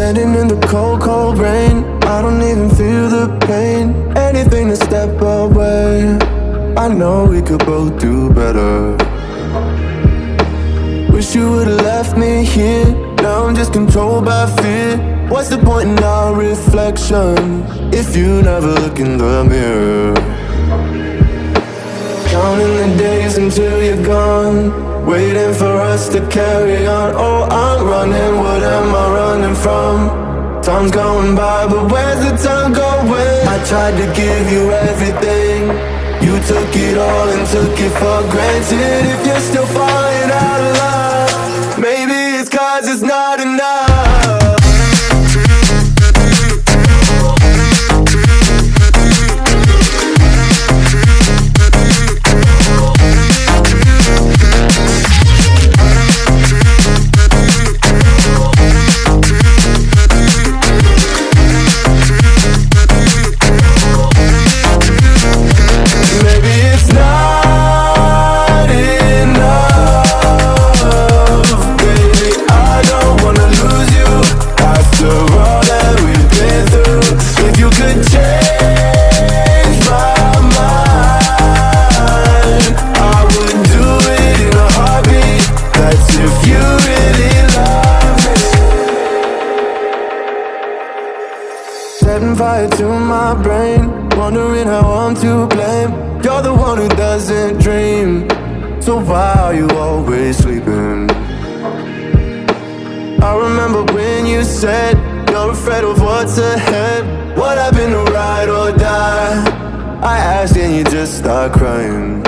Standing in the cold, cold rain, I don't even feel the pain. Anything to step away, I know we could both do better. Wish you would've left me here. Now I'm just controlled by fear. What's the point in our reflection if you never look in the mirror? Counting the days until you're gone, waiting for us to carry on. Oh, I'm running, what am I running from? Time's going by, but where's the time going? I tried to give you everything, you took it all and took it for granted. If you're still falling out of love, maybe it's 'cause it's not enough. Setting fire to my brain, wondering how I'm to blame. You're the one who doesn't dream, so why are you always sleeping? I remember when you said you're afraid of what's ahead. What happened to ride or die? I asked and you just start crying.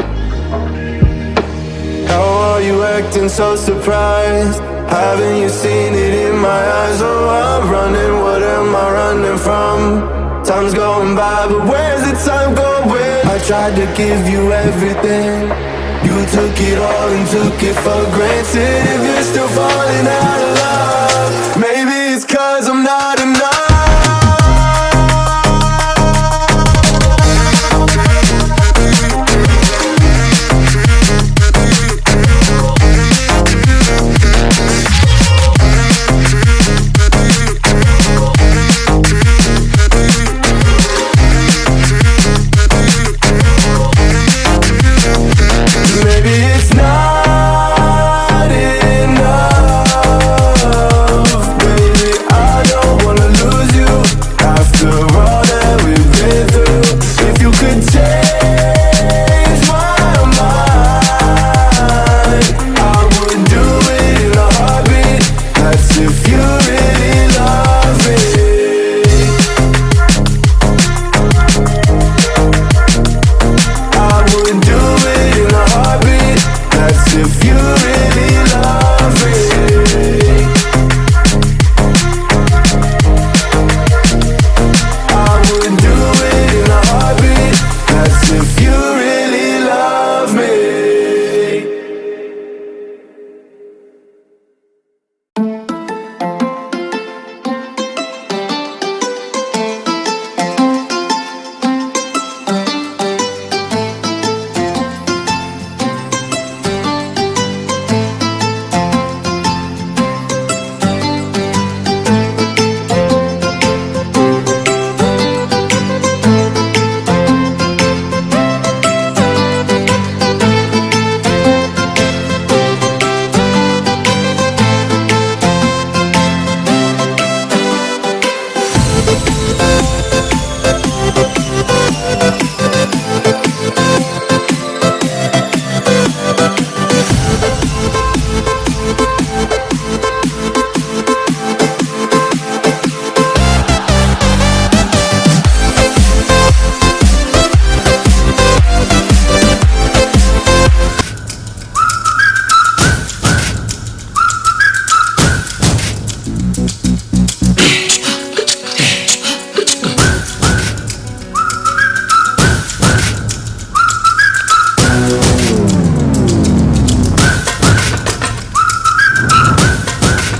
How are you acting so surprised? Haven't you seen it in my eyes? Oh, I'm running, what am I running from? Time's going by, but where's the time going? I tried to give you everything, you took it all and took it for granted. If you're still falling out